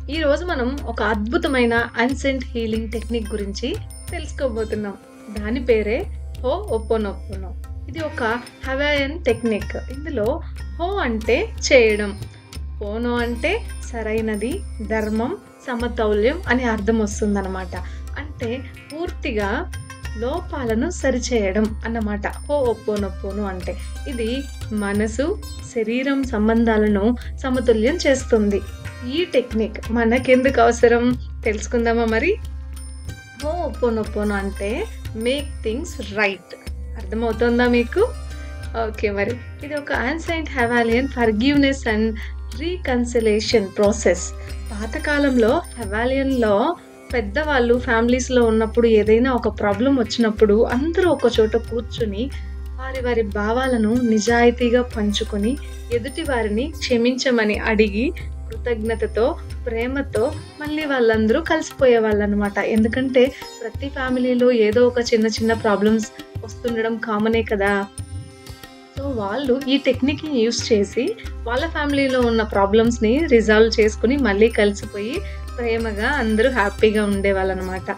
ఈరోజు మనం ఒక అద్భుతమైన అన్సెంట్ హీలింగ్ టెక్నిక్ గురించి తెలుసుకోబోతున్నాం. దాని పేరే హోఓపోనోపోనో. ఇది ఒక హవాయన్ టెక్నిక్. ఇందులో హో అంటే చేయడం, పోనో అంటే సరైనది, ధర్మం, సమతౌల్యం అని అర్థం వస్తుందన్నమాట. అంటే పూర్తిగా లోపాలను సరిచేయడం అన్నమాట హోఓపోనోపోనో అంటే. ఇది మనసు, శరీరం సంబంధాలను సమతుల్యం చేస్తుంది. ఈ టెక్నిక్ మనకెందుకు అవసరం తెలుసుకుందామా మరి? హోఓపోనోపోనో అంటే మేక్ థింగ్స్ రైట్. అర్థమవుతుందా మీకు? ఓకే, మరి ఇది ఒక ancient Hawaiian forgiveness and reconciliation process. పాతకాలంలో హవాలియన్‌లో పెద్దవాళ్ళు ఫ్యామిలీస్‌లో ఉన్నప్పుడు ఏదైనా ఒక ప్రాబ్లమ్ వచ్చినప్పుడు అందరూ ఒక చోట కూర్చొని వారి భావాలను నిజాయితీగా పంచుకొని ఎదుటి వారిని క్షమించమని అడిగి కృతజ్ఞతతో, ప్రేమతో మళ్ళీ వాళ్ళందరూ కలిసిపోయేవాళ్ళనమాట. ఎందుకంటే ప్రతి ఫ్యామిలీలో ఏదో ఒక చిన్న ప్రాబ్లమ్స్ వస్తుండడం కామనే కదా! సో, వాళ్ళు ఈ టెక్నిక్‌ని యూజ్ చేసి వాళ్ళ ఫ్యామిలీలో ఉన్న ప్రాబ్లమ్స్‌ని రిజాల్వ్ చేసుకొని మళ్ళీ కలిసిపోయి ప్రేమగా అందరూ హ్యాపీగా ఉండేవాళ్ళనమాట.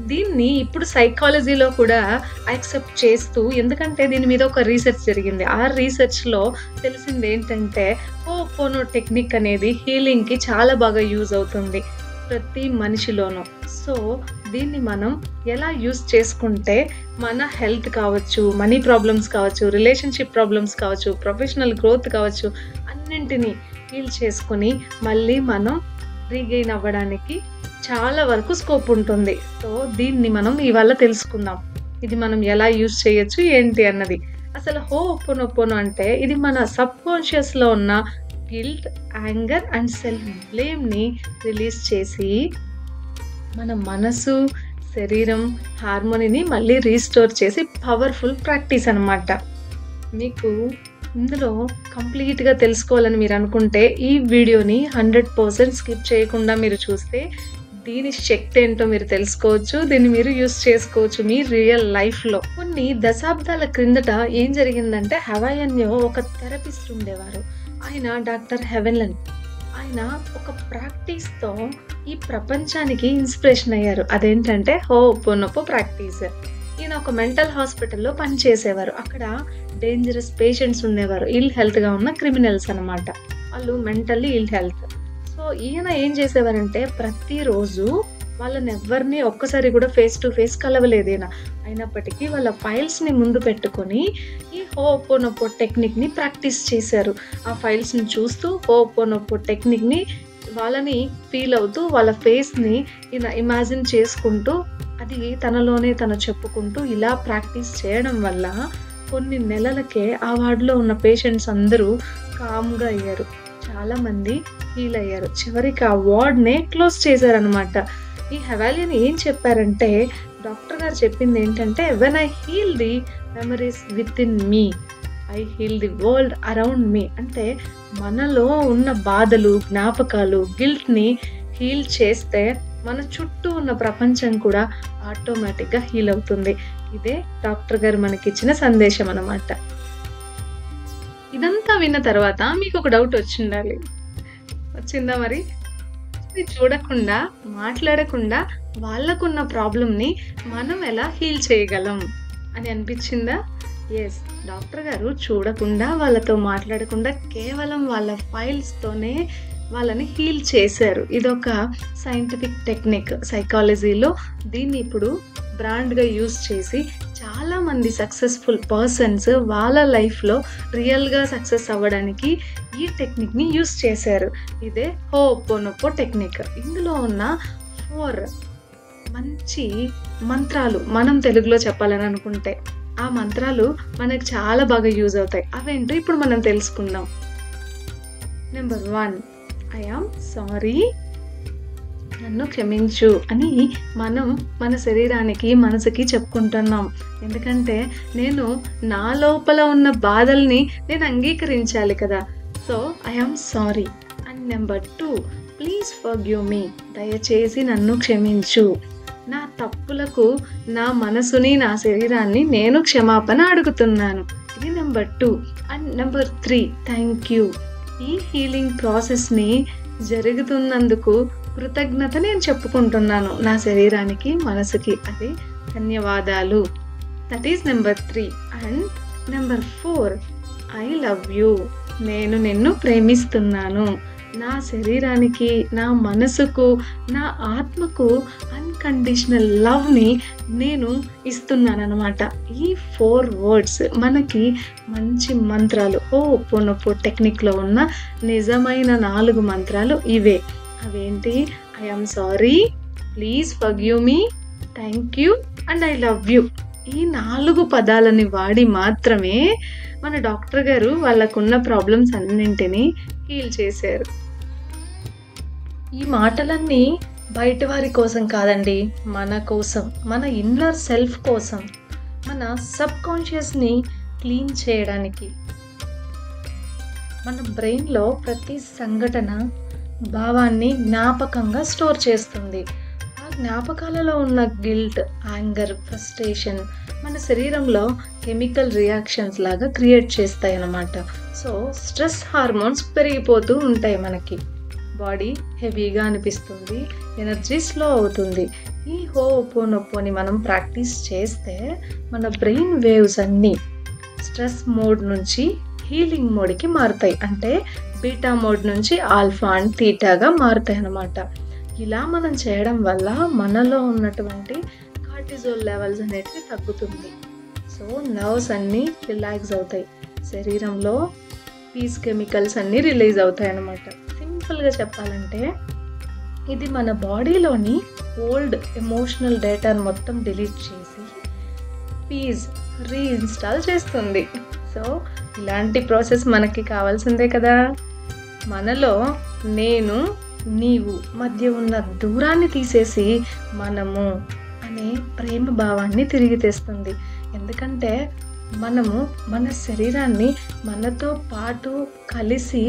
దీన్ని ఇప్పుడు సైకాలజీలో కూడా యాక్సెప్ట్ చేస్తూ, ఎందుకంటే దీని మీద ఒక రీసెర్చ్ జరిగింది. ఆ రీసెర్చ్‌లో తెలిసిందేంటంటే హోఓపోనో టెక్నిక్ అనేది హీలింగ్‌కి చాలా బాగా యూజ్ అవుతుంది ప్రతి మనిషిలోనూ. సో, దీన్ని మనం ఎలా యూజ్ చేసుకుంటే మన హెల్త్ కావచ్చు, మనీ ప్రాబ్లమ్స్ కావచ్చు, రిలేషన్‌షిప్ ప్రాబ్లమ్స్ కావచ్చు, ప్రొఫెషనల్ గ్రోత్ కావచ్చు, అన్నింటిని హీల్ చేసుకొని మళ్ళీ మనం రీగెయిన్ అవ్వడానికి చాలా వరకు స్కోప్ ఉంటుంది. సో, దీన్ని మనం ఇవాళ తెలుసుకుందాం. ఇది మనం ఎలా యూజ్ చేయొచ్చు ఏంటి అన్నది. అసలు హోఓపోనోపోనో అంటే ఇది మన సబ్‌కాన్షియస్‌లో ఉన్న గిల్ట్, యాంగర్ అండ్ సెల్ఫ్ బ్లేమ్‌ని రిలీజ్ చేసి మన మనసు, శరీరం హార్మోనీని మళ్ళీ రీస్టోర్ చేసి పవర్‌ఫుల్ ప్రాక్టీస్ అన్నమాట. మీకు ఇందులో కంప్లీట్‌గా తెలుసుకోవాలని మీరనుకుంటే ఈ వీడియోని 100% స్కిప్ చేయకుండా మీరు చూస్తే దీని శక్తి ఏంటో మీరు తెలుసుకోవచ్చు. దీన్ని మీరు యూజ్ చేసుకోవచ్చు మీ రియల్ లైఫ్‌లో. కొన్ని దశాబ్దాల క్రిందట ఏం జరిగిందంటే హవాయిలో ఒక థెరపిస్ట్ ఉండేవారు. ఆయన డాక్టర్ హెవెన్‌లన్. ఆయన ఒక ప్రాక్టీస్‌తో ఈ ప్రపంచానికి ఇన్స్పిరేషన్ అయ్యారు. అదేంటంటే హోఓపోనోపో ప్రాక్టీస్. ఈయన ఒక మెంటల్ హాస్పిటల్‌లో పనిచేసేవారు. అక్కడ డేంజరస్ పేషెంట్స్ ఉండేవారు. ఇల్ హెల్త్‌గా ఉన్న క్రిమినల్స్ అన్నమాట. వాళ్ళు మెంటల్లీ ఇల్ హెల్త్. సో, ఈయన ఏం చేసేవారంటే ప్రతిరోజు వాళ్ళనెవ్వరిని ఒక్కసారి కూడా ఫేస్ టు ఫేస్ కలవలేదు ఈయన. అయినప్పటికీ వాళ్ళ ఫైల్స్‌ని ముందు పెట్టుకొని ఈ హోఓపోనోపో టెక్నిక్‌ని ప్రాక్టీస్ చేశారు. ఆ ఫైల్స్‌ని చూస్తూ హోఓపోనోపో టెక్నిక్‌ని వాళ్ళని ఫీల్ అవుతూ వాళ్ళ ఫేస్‌ని ఈయన ఇమాజిన్ చేసుకుంటూ అది తనలోనే తను చెప్పుకుంటూ ఇలా ప్రాక్టీస్ చేయడం వల్ల కొన్ని నెలలకే ఆ వార్డ్‌లో ఉన్న పేషెంట్స్ అందరూ కామ్‌గా అయ్యారు. చాలామంది హీల్ అయ్యారు. చివరికి ఆ వార్డ్‌నే క్లోజ్ చేశారనమాట. ఈ హవాలియన్ ఏం చెప్పారంటే డాక్టర్ గారు చెప్పిందేంటంటే when I heal the memories within me, I heal the world around me. అంటే మనలో ఉన్న బాధలు, జ్ఞాపకాలు, గిల్ట్‌ని హీల్ చేస్తే మన చుట్టూ ఉన్న ప్రపంచం కూడా ఆటోమేటిక్‌గా హీల్ అవుతుంది. ఇదే డాక్టర్ గారు మనకిచ్చిన సందేశం అన్నమాట. ఇదంతా విన్న తర్వాత మీకొక డౌట్ వచ్చుండాలి. వచ్చిందా మరి? ఇది చూడకుండా, మాట్లాడకుండా వాళ్ళకున్న ప్రాబ్లమ్‌ని మనం ఎలా హీల్ చేయగలం అని అనిపించిందా? యెస్. డాక్టర్ గారు చూడకుండా, వాళ్ళతో మాట్లాడకుండా కేవలం వాళ్ళ ఫైల్స్‌తోనే వాళ్ళని హీల్ చేశారు. ఇదొక సైంటిఫిక్ టెక్నిక్. సైకాలజీలో దీన్ని ఇప్పుడు బ్రాండ్‌గా యూజ్ చేసి చాలామంది సక్సెస్‌ఫుల్ పర్సన్స్ వాళ్ళ లైఫ్‌లో రియల్‌గా సక్సెస్ అవ్వడానికి ఈ టెక్నిక్‌ని యూజ్ చేశారు. ఇదే హోఓపోనోపో టెక్నిక్. ఇందులో ఉన్న 4 మంచి మంత్రాలు మనం తెలుగులో చెప్పాలని అనుకుంటే ఆ మంత్రాలు మనకు చాలా బాగా యూజ్ అవుతాయి. అవేంటో ఇప్పుడు మనం తెలుసుకుందాం. నంబర్ 1 ఐ యామ్ సారీ, నన్ను క్షమించు అని మనం మన శరీరానికి, మనసుకి చెప్పుకుంటున్నాం. ఎందుకంటే నేను నా లోపల ఉన్న బాధల్ని నేను అంగీకరించాలి కదా! So, I am sorry. And number 2 please forgive me, దయచేసి నన్ను క్షమించు. నా తప్పులకు నా మనసుని, నా శరీరాన్ని నేను క్షమాపణ అడుగుతున్నాను. ఇది number 2. And number 3 thank you. ఈ హీలింగ్ ప్రాసెస్‌ని జరుగుతున్నందుకు కృతజ్ఞత నేను చెప్పుకుంటున్నాను నా శరీరానికి, మనసుకి. అది ధన్యవాదాలు. That is number 3. And number 4, I love you. నేను నిన్ను ప్రేమిస్తున్నాను. నా శరీరానికి, నా మనసుకు, నా ఆత్మకు అన్‌కండిషనల్ లవ్‌ని నేను ఇస్తున్నాననమాట. ఈ 4 వర్డ్స్ మనకి మంచి మంత్రాలు. హోపోనోపో టెక్నిక్‌లో ఉన్న నిజమైన 4 మంత్రాలు ఇవే. అవేంటి? I am sorry, please forgive me, thank you and I love you. ఈ 4 పదాలని వాడి మాత్రమే మన డాక్టర్ గారు వాళ్ళకున్న ప్రాబ్లమ్స్ అన్నింటినీ హీల్ చేశారు. ఈ మాటలన్నీ బయట వారి కోసం కాదండి, మన కోసం, మన ఇన్నర్ సెల్ఫ్ కోసం, మన సబ్‌కాన్షియస్‌ని క్లీన్ చేయడానికి. మన బ్రెయిన్‌లో ప్రతి సంఘటన భావాన్ని జ్ఞాపకంగా స్టోర్ చేస్తుంది. ఆ జ్ఞాపకాలలో ఉన్న గిల్ట్, యాంగర్, ఫ్రస్ట్రేషన్ మన శరీరంలో కెమికల్ రియాక్షన్స్ లాగా క్రియేట్ చేస్తాయన్నమాట. సో స్ట్రెస్ హార్మోన్స్ పెరిగిపోతూ ఉంటాయి మనకి. బాడీ హెవీగా అనిపిస్తుంది, ఎనర్జీ స్లో అవుతుంది. ఈ హోపోనోపోని మనం ప్రాక్టీస్ చేస్తే మన బ్రెయిన్ వేవ్స్ అన్నీ స్ట్రెస్ మోడ్ నుంచి హీలింగ్ మోడ్కి మారుతాయి. అంటే బీటా మోడ్ నుంచి ఆల్ఫా అండ్ తీటాగా మారుతాయి అన్నమాట. ఇలా మనం చేయడం వల్ల మనలో ఉన్నటువంటి కార్టిజోల్ లెవెల్స్ అనేటివి తగ్గుతుంది. సో నర్వ్స్ అన్నీ రిలాక్స్ అవుతాయి, శరీరంలో పీస్ కెమికల్స్ అన్నీ రిలీజ్ అవుతాయి అన్నమాట. సింపుల్గా చెప్పాలంటే ఇది మన బాడీలోని ఓల్డ్ ఎమోషనల్ డేటాను మొత్తం డిలీట్ చేసి పీస్ రీఇన్స్టాల్ చేస్తుంది. సో ఇలాంటి ప్రాసెస్ మనకి కావాల్సిందే కదా. మనలో నేను, నీవు మధ్య ఉన్న దూరాన్ని తీసేసి మనము అనే ప్రేమ భావాన్ని తిరిగి తెస్తుంది. ఎందుకంటే మనము మన శరీరాన్ని మనతో పాటు కలిసి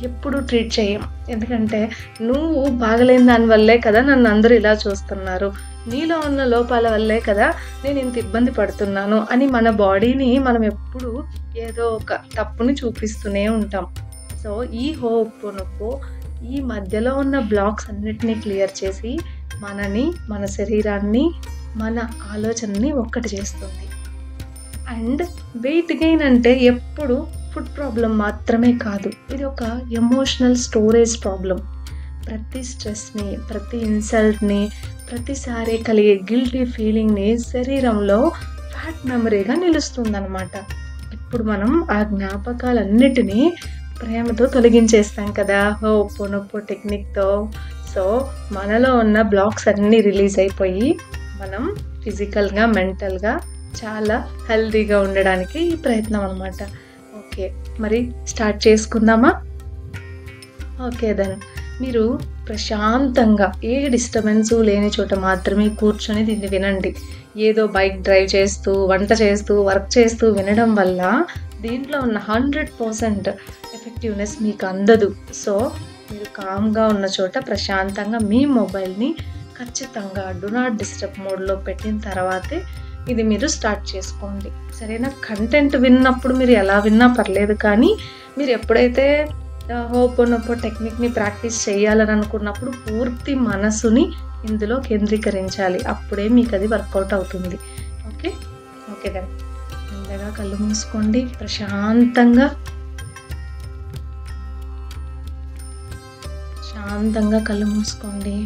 ఎప్పుడు ట్రీట్ చేయం. ఎందుకంటే నువ్వు బాగలేని దాని వల్లే కదా నన్ను అందరూ ఇలా చూస్తున్నారు, నీలో ఉన్న లోపాల వల్లే కదా నేను ఇంత ఇబ్బంది పడుతున్నాను అని మన బాడీని మనం ఎప్పుడు ఏదో ఒక తప్పుని చూపిస్తూనే ఉంటాం. సో ఈ హోపోనోపో ఈ మధ్యలో ఉన్న బ్లాక్స్ అన్నిటినీ క్లియర్ చేసి మనని, మన శరీరాన్ని, మన ఆలోచనని ఒక్కటి చేస్తుంది. అండ్ వెయిట్ గెయిన్ అంటే ఎప్పుడు ఫుడ్ ప్రాబ్లం మాత్రమే కాదు, ఇది ఒక ఎమోషనల్ స్టోరేజ్ ప్రాబ్లం. ప్రతి స్ట్రెస్ని, ప్రతి ఇన్సల్ట్ని, ప్రతిసారి కలిగే గిల్టీ ఫీలింగ్ని శరీరంలో ఫ్యాట్ మెమరీగా నిలుస్తుందన్నమాట. ఇప్పుడు మనం ఆ జ్ఞాపకాలన్నిటినీ ప్రేమతో తొలగించేస్తాం కదా హోపోనోపో టెక్నిక్తో. సో మనలో ఉన్న బ్లాక్స్ అన్నీ రిలీజ్ అయిపోయి మనం ఫిజికల్గా, మెంటల్గా చాలా హెల్తీగా ఉండడానికి ఈ ప్రయత్నం అనమాట. ఓకే, మరి స్టార్ట్ చేసుకుందామా? Okay then. మీరు ప్రశాంతంగా ఏ డిస్టర్బెన్స్ లేని చోట మాత్రమే కూర్చొని దీన్ని వినండి. ఏదో బైక్ డ్రైవ్ చేస్తూ, వంట చేస్తూ, వర్క్ చేస్తూ వినడం వల్ల దీంట్లో ఉన్న 100% ఎఫెక్టివ్నెస్ మీకు అందదు. సో మీరు కామ్గా ఉన్న చోట ప్రశాంతంగా మీ మొబైల్ని ఖచ్చితంగా డు నాట్ డిస్టర్బ్ మోడ్లో పెట్టిన తర్వాతే ఇది మీరు స్టార్ట్ చేసుకోండి. సరేనా? కంటెంట్ విన్నప్పుడు మీరు ఎలా విన్నా పర్లేదు, కానీ మీరు ఎప్పుడైతే హోపోనోపో టెక్నిక్ని ప్రాక్టీస్ చేయాలని అనుకున్నప్పుడు పూర్తి మనసుని ఇందులో కేంద్రీకరించాలి. అప్పుడే మీకు అది వర్కౌట్ అవుతుంది. Okay okay then. మెల్లగా కళ్ళు మూసుకోండి, ప్రశాంతంగా కళ్ళు మూసుకోండి.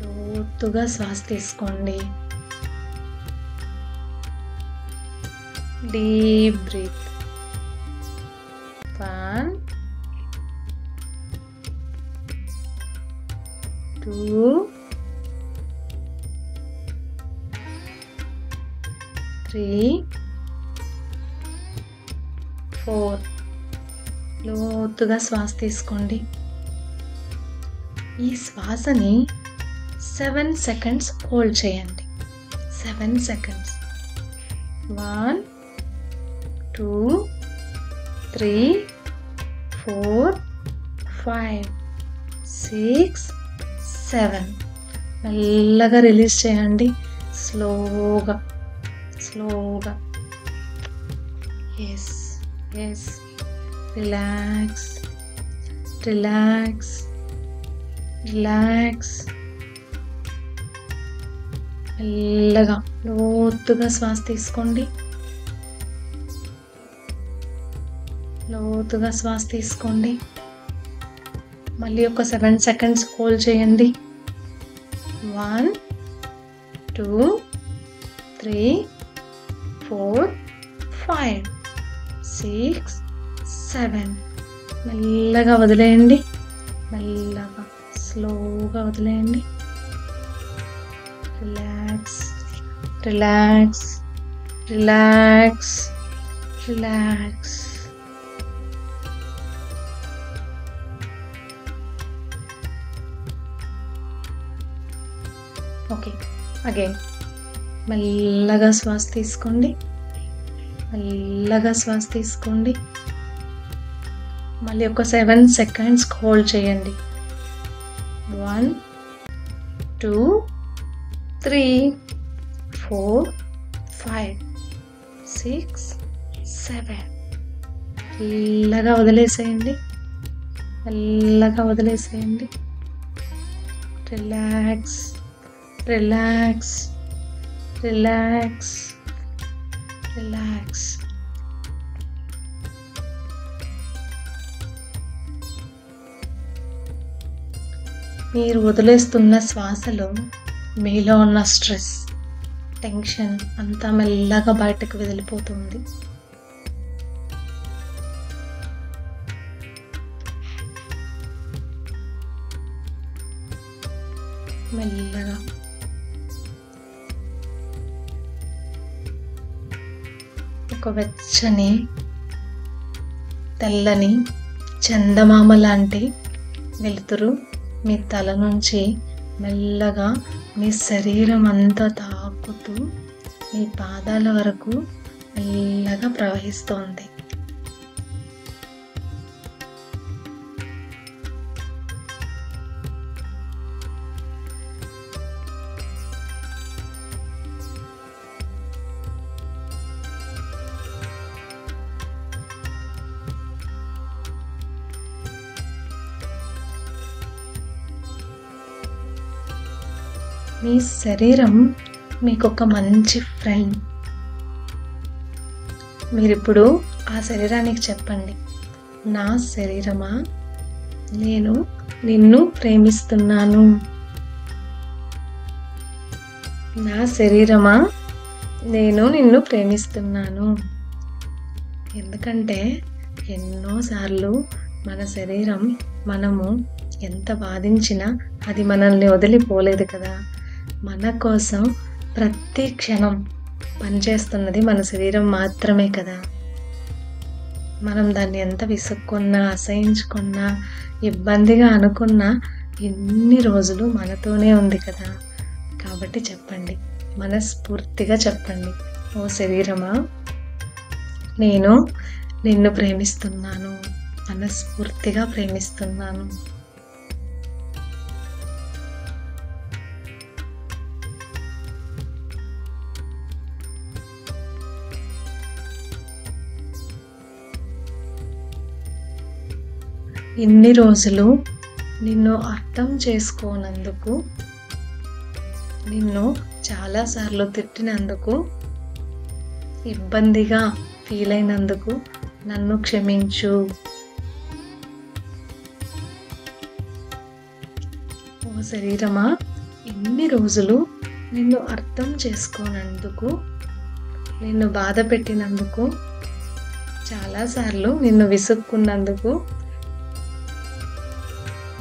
లోతుగా శ్వాస తీసుకోండి. Deep breath. 1 2 3 4. లోతుగా శ్వాస తీసుకోండి. ఈ శ్వాసని 7 seconds హోల్డ్ చేయండి. 7 seconds. 1 2 3 4 5 6 7. మెల్లగా రిలీజ్ చేయండి. స్లోగా. Yes relax. Relax, relax. మెల్లగా లోతుగా శ్వాస తీసుకోండి. లోతుగా శ్వాస తీసుకోండి. మళ్ళీ ఒక 7 seconds హోల్డ్ చేయండి. 1 2 3 4 5 6 7. మెల్లగా వదిలేయండి. మెల్లగా స్లోగా వదిలేయండి. Relax, relax, relax, relax. Okay, again మెల్లగా శ్వాస తీసుకోండి. మెల్లగా శ్వాస తీసుకోండి. మళ్ళీ ఒక 7 seconds హోల్డ్ చేయండి. 1 2 3 4 5 6 7. మెల్లగా వదిలేసేయండి. మెల్లగా వదిలేసేయండి. Relax, relax, relax, relax. మీరు వదిలేస్తున్న శ్వాసలో మీలో ఉన్న స్ట్రెస్, టెన్షన్ అంతా మెల్లగా బయటకు వదిలిపోతుంది. మెల్లగా ఒక వెచ్చని తెల్లని చందమామ లాంటి వెలుతురు మీ తల నుంచి మెల్లగా మీ శరీరం అంతా తాకుతూ మీ పాదాల వరకు మెల్లగా ప్రవహిస్తోంది. మీ శరీరం మీకు ఒక మంచి ఫ్రెండ్. మీరిప్పుడు ఆ శరీరానికి చెప్పండి, నా శరీరమా, నేను నిన్ను ప్రేమిస్తున్నాను. నా శరీరమా, నేను నిన్ను ప్రేమిస్తున్నాను. ఎందుకంటే ఎన్నోసార్లు మన శరీరం మనము ఎంత బాధించినా అది మనల్ని వదిలిపోలేదు కదా. మన కోసం ప్రతి క్షణం పనిచేస్తున్నది మన శరీరం మాత్రమే కదా. మనం దాన్ని ఎంత విసుక్కున్నా, అసహించుకున్నా, ఇబ్బందిగా అనుకున్నా ఎన్ని రోజులు మనతోనే ఉంది కదా. కాబట్టి చెప్పండి, మనస్ఫూర్తిగా చెప్పండి, ఓ శరీరమా, నేను నిన్ను ప్రేమిస్తున్నాను, మనస్ఫూర్తిగా ప్రేమిస్తున్నాను. ఇన్ని రోజులు నిన్ను అర్థం చేసుకోనందుకు, నిన్ను చాలాసార్లు తిట్టినందుకు, ఇబ్బందిగా ఫీల్ అయినందుకు నన్ను క్షమించు. ఓ శరీరమా, ఇన్ని రోజులు నిన్ను అర్థం చేసుకోనందుకు, నిన్ను బాధ పెట్టినందుకు, చాలాసార్లు నిన్ను విసుక్కున్నందుకు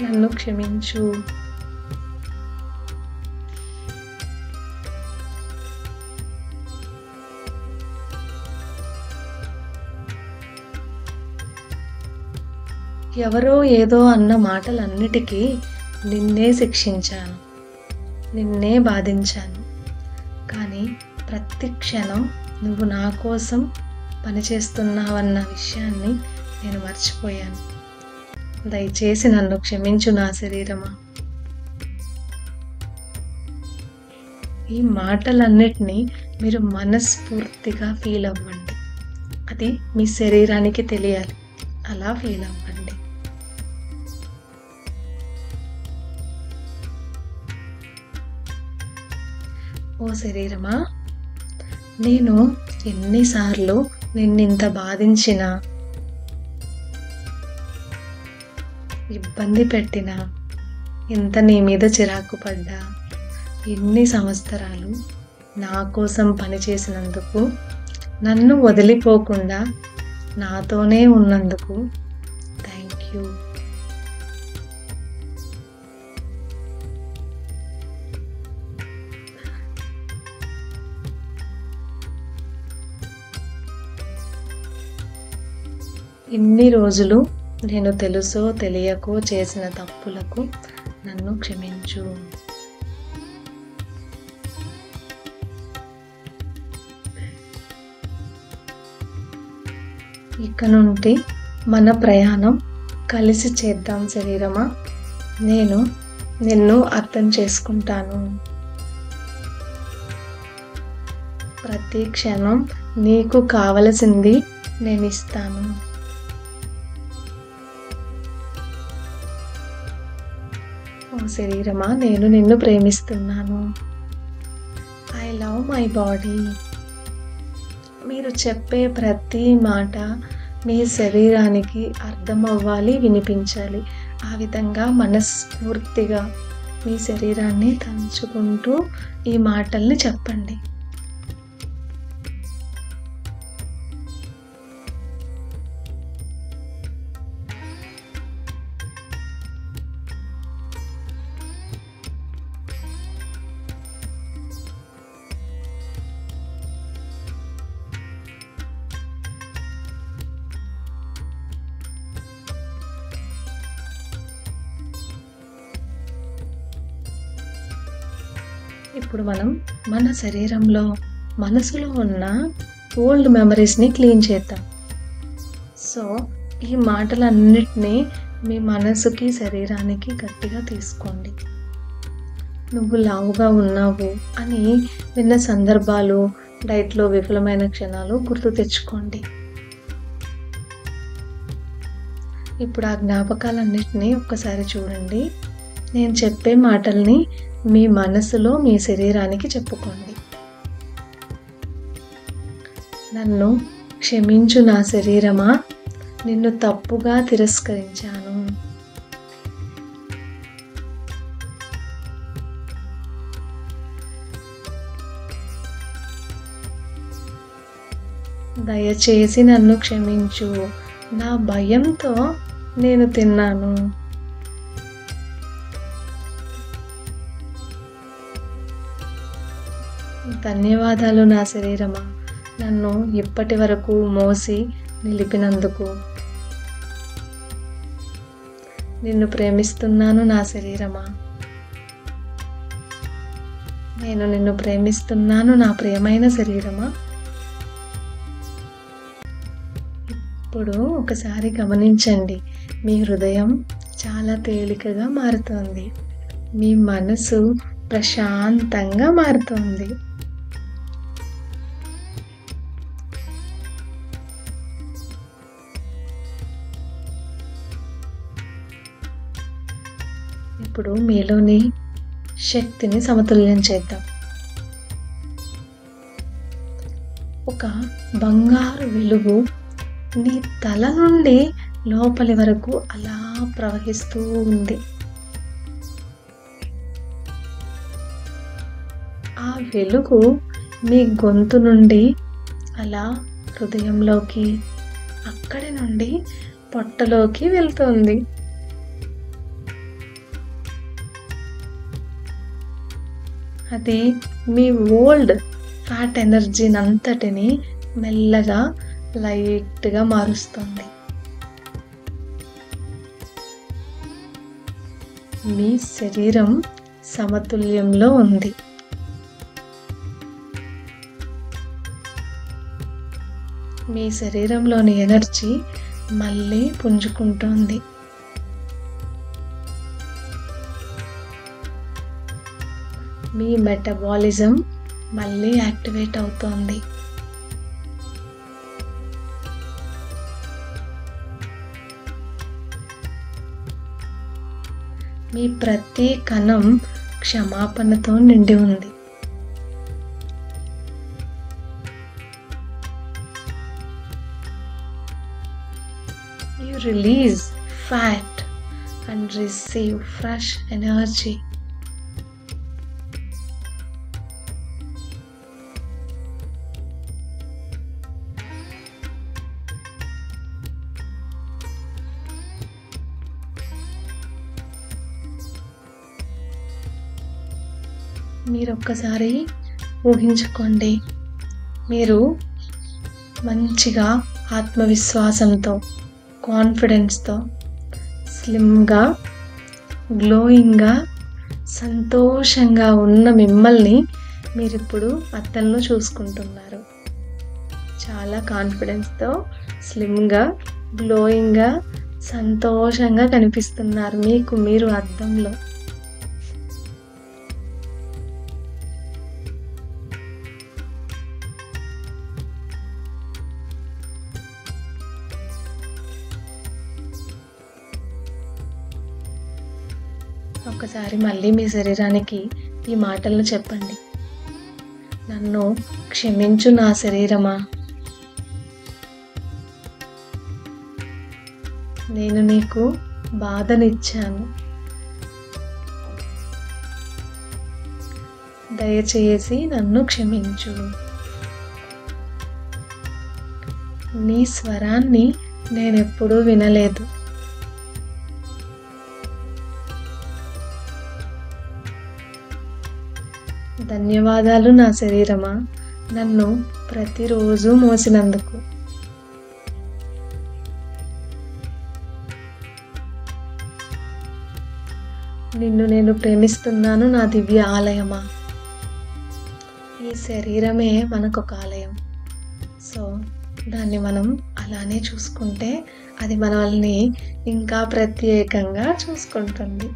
నన్ను క్షమించు. ఎవరో ఏదో అన్న మాటలన్నిటికీ నిన్నే శిక్షించాను, నిన్నే బాధించాను. కానీ ప్రతి క్షణం నువ్వు నా కోసం పనిచేస్తున్నావన్న విషయాన్ని నేను మర్చిపోయాను. దయచేసి నన్ను క్షమించు నా శరీరమా. ఈ మాటలన్నిటినీ మీరు మనస్ఫూర్తిగా ఫీల్ అవ్వండి. అది మీ శరీరానికి తెలియాలి. అలా ఫీల్ అవ్వండి. ఓ శరీరమా, నేను ఎన్నిసార్లు నిన్నింత బాధించినా, ఇబ్బంది పెట్టినా, ఇంత నీ మీద చిరాకు పడ్డా, ఎన్ని సంవత్సరాలు నా కోసం పనిచేసినందుకు, నన్ను వదిలిపోకుండా నాతోనే ఉన్నందుకు థ్యాంక్ యూ. ఇన్ని రోజులు నేను తెలుసో తెలియకో చేసిన తప్పులకు నన్ను క్షమించు. ఇక నుండి మన ప్రయాణం కలిసి చేద్దాం శరీరమా. నేను నిన్ను అర్థం చేసుకుంటాను. ప్రతి క్షణం నీకు కావలసింది నేను ఇస్తాను. ఓ శరీరమా, నేను నిన్ను ప్రేమిస్తున్నాను. I love my body. మీరు చెప్పే ప్రతి మాట మీ శరీరానికి అర్థం అవ్వాలి, వినిపించాలి. ఆ విధంగా మనస్ఫూర్తిగా మీ శరీరాన్ని తలుచుకుంటూ ఈ మాటల్ని చెప్పండి. ఇప్పుడు మనం మన శరీరంలో, మనసులో ఉన్న ఓల్డ్ మెమరీస్ని క్లీన్ చేద్దాం. సో ఈ మాటలన్నిటినీ మీ మనసుకి, శరీరానికి గట్టిగా తీసుకోండి. నువ్వు లావుగా ఉన్నావు అని విన్న సందర్భాలు, డైట్లో విఫలమైన క్షణాలు గుర్తు తెచ్చుకోండి. ఇప్పుడు ఆ జ్ఞాపకాలన్నిటినీ ఒక్కసారి చూడండి. నేను చెప్పే మాటల్ని మీ మనసులో, మీ శరీరానికి చెప్పుకోండి. నన్ను క్షమించు నా శరీరమా, నిన్ను తప్పుగా తిరస్కరించాను. దయచేసి నన్ను క్షమించు. నా భయంతో నేను తిన్నాను. ధన్యవాదాలు నా శరీరమా, నన్ను ఇప్పటి వరకు మోసి నిలిపినందుకు. నిన్ను ప్రేమిస్తున్నాను నా శరీరమా. నేను నిన్ను ప్రేమిస్తున్నాను నా ప్రియమైన శరీరమా. ఇప్పుడు ఒకసారి గమనించండి, మీ హృదయం చాలా తేలికగా మారుతోంది. మీ మనసు ప్రశాంతంగా మారుతోంది. ఇప్పుడు మీలోని శక్తిని సమతుల్యం చేద్దాం. ఒక బంగారు వెలుగు నీ తల నుండి లోపలి వరకు అలా ప్రవహిస్తూ ఉంది. ఆ వెలుగు మీ గొంతు నుండి అలా హృదయంలోకి, అక్కడి నుండి పొట్టలోకి వెళ్తుంది. అది మీ ఓల్డ్ ఫ్యాట్ ఎనర్జీని అంతటిని మెల్లగా లైట్గా మారుస్తుంది. మీ శరీరం సమతుల్యంలో ఉంది. మీ శరీరంలోని ఎనర్జీ మళ్ళీ పుంజుకుంటోంది. మీ మెటబాలిజం మళ్ళీ యాక్టివేట్ అవుతోంది. మీ ప్రతి కణం క్షమాపణతో నిండి ఉంది. release fat and receive fresh energy. మీరు ఒక్కసారి ఊహించుకోండి, మీరు మంచిగా ఆత్మవిశ్వాసంతో, కాన్ఫిడెన్స్తో, స్లిమ్గా, గ్లోయింగ్గా, సంతోషంగా ఉన్న మిమ్మల్ని మీరిప్పుడు అద్దంలో చూసుకుంటున్నారు. చాలా కాన్ఫిడెన్స్తో, స్లిమ్గా, గ్లోయింగ్గా, సంతోషంగా కనిపిస్తున్నారు మీకు మీరు అద్దంలో. ఒక్కసారి మళ్ళీ మీ శరీరానికి ఈ మాటలను చెప్పండి. నన్ను క్షమించు నా శరీరమా. నేను నీకు బాధనిచ్చాను. దయచేసి నన్ను క్షమించు. నీ స్వరాన్ని నేనెప్పుడూ వినలేదు. ధన్యవాదాలు నా శరీరమా, నన్ను ప్రతిరోజు మోసినందుకు. నిన్ను నేను ప్రేమిస్తున్నాను నా దివ్య ఆలయమా. ఈ శరీరమే మనకొక ఆలయం. సో దాన్ని మనం అలానే చూసుకుంటే అది మనల్ని ఇంకా ప్రత్యేకంగా చూసుకుంటుంది.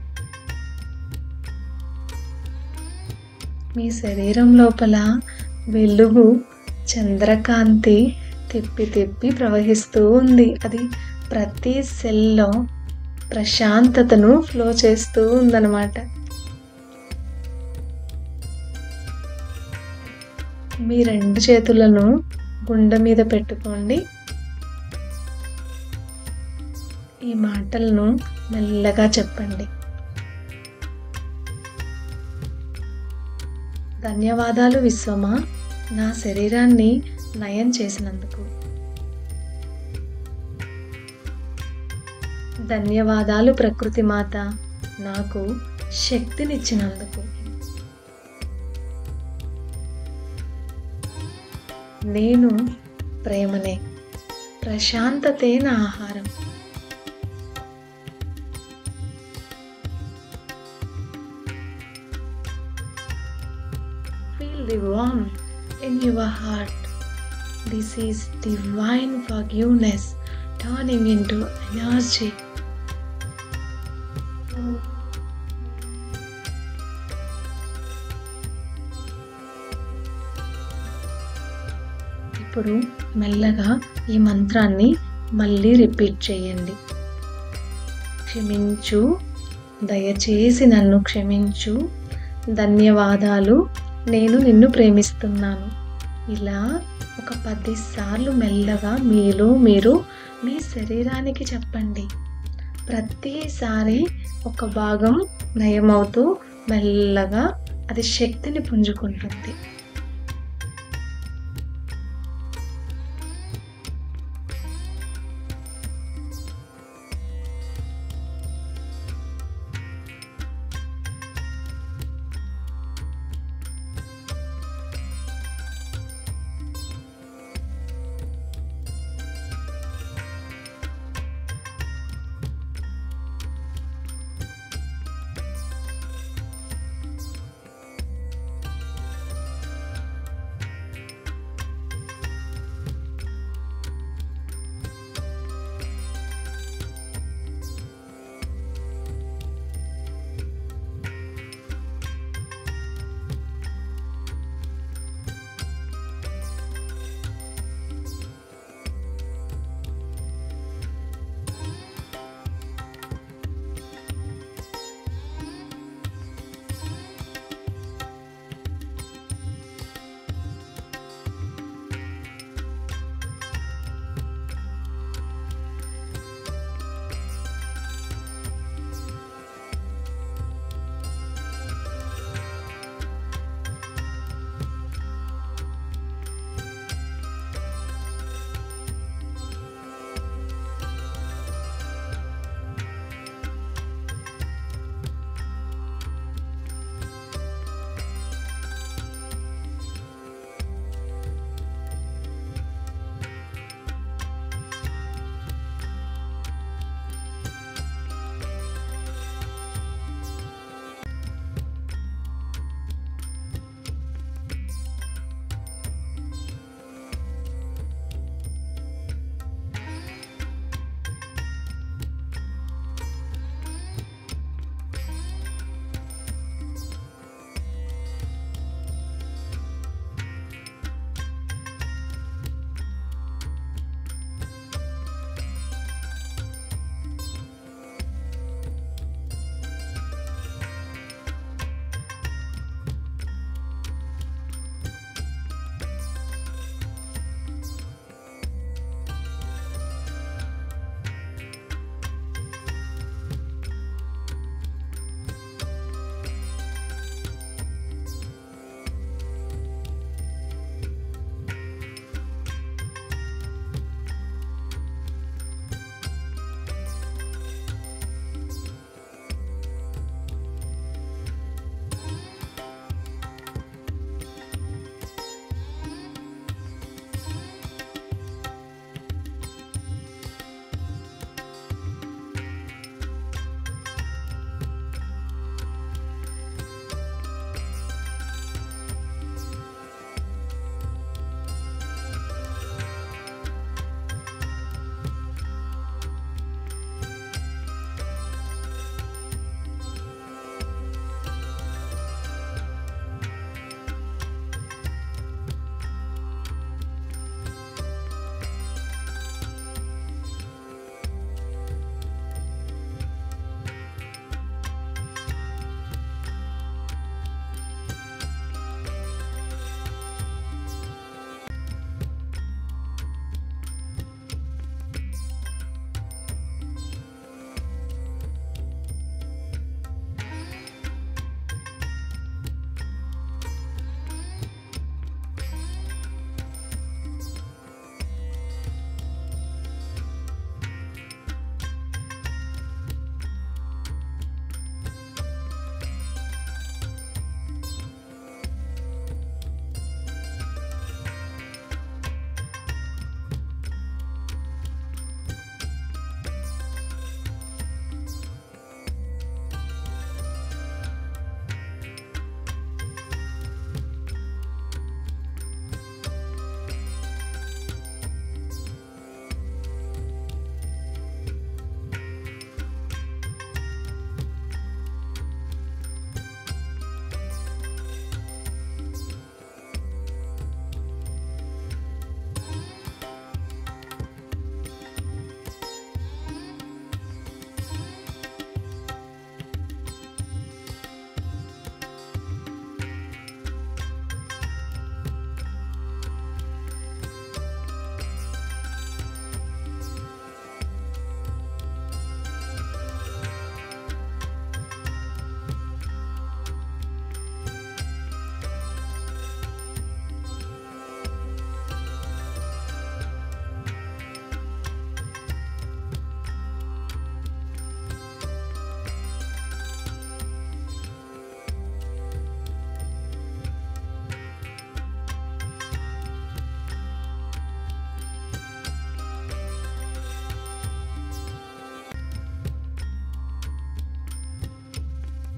మీ శరీరం లోపల వెలుగు, చంద్రకాంతి తిప్పి తిప్పి ప్రవహిస్తూ ఉంది. అది ప్రతి సెల్లో ప్రశాంతతను ఫ్లో చేస్తూ ఉందన్నమాట. మీ 2 చేతులను గుండె మీద పెట్టుకోండి. ఈ మాటలను మెల్లగా చెప్పండి. ధన్యవాదాలు విశ్వమా, నా శరీరాన్ని నయం చేసినందుకు. ధన్యవాదాలు ప్రకృతి మాత, నాకు శక్తినిచ్చినందుకు. నేను ప్రేమనే, ప్రశాంతతే నా ఆహారం. Feel the warmth in your heart. This is divine forgiveness turning into energy. ఇప్పుడు మెల్లగా ఈ మంత్రాన్ని మళ్ళీ రిపీట్ చేయండి. క్షమించు, దయచేసి నన్ను క్షమించు, ధన్యవాదాలు, నేను నిన్ను ప్రేమిస్తున్నాను. ఇలా ఒక 10 సార్లు మెల్లగా మీలో మీరు మీ శరీరానికి చెప్పండి. ప్రతిసారి ఒక భాగం నయమవుతూ మెల్లగా అది శక్తిని పుంజుకుంటుంది.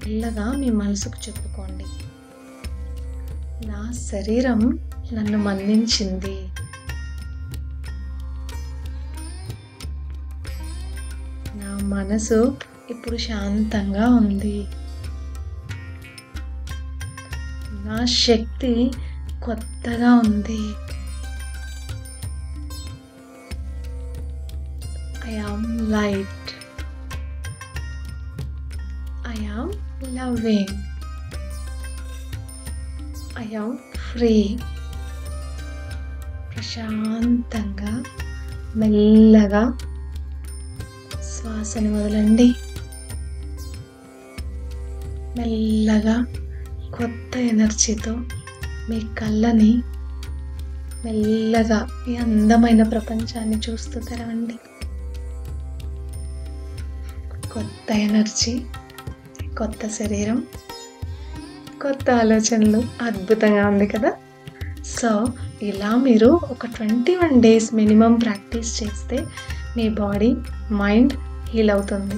మెల్లగా మీ మనసుకు చెప్పుకోండి. నా శరీరం నన్ను మన్నించింది. నా మనసు ఇప్పుడు శాంతంగా ఉంది. నా శక్తి కొత్తగా ఉంది. I am light. I am loving. I am free. ప్రశాంతంగా మెల్లగా శ్వాసని వదలండి. మెల్లగా కొత్త ఎనర్జీతో మీ కళ్ళని మెల్లగా ఈ అందమైన ప్రపంచాన్ని చూస్తూ తెరవండి. కొత్త ఎనర్జీ, కొత్త శరీరం, కొత్త ఆలోచనలు. అద్భుతంగా ఉంది కదా. సో ఇలా మీరు ఒక 21 days మినిమం ప్రాక్టీస్ చేస్తే మీ బాడీ, మైండ్ హీల్ అవుతుంది.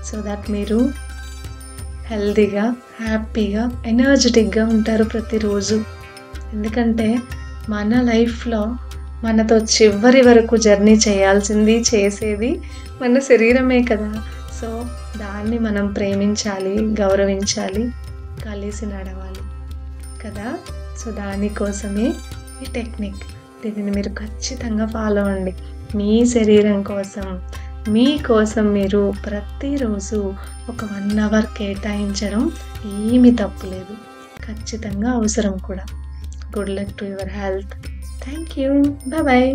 సో దట్ మీరు హెల్తీగా, హ్యాపీగా, ఎనర్జెటిక్గా ఉంటారు ప్రతిరోజు. ఎందుకంటే మన లైఫ్లో మనతో చివరి వరకు జర్నీ చేయాల్సింది, చేసేది మన శరీరమే కదా. సో దాన్ని మనం ప్రేమించాలి, గౌరవించాలి, కలిసి నడవాలి కదా. సో దానికోసమే ఈ టెక్నిక్. దీనిని మీరు ఖచ్చితంగా ఫాలో అవ్వండి. మీ శరీరం కోసం, మీకోసం మీరు ప్రతిరోజు ఒక 1 hour కేటాయించడం ఏమీ తప్పులేదు. ఖచ్చితంగా అవసరం కూడా. Good luck to your health. Thank you. Bye.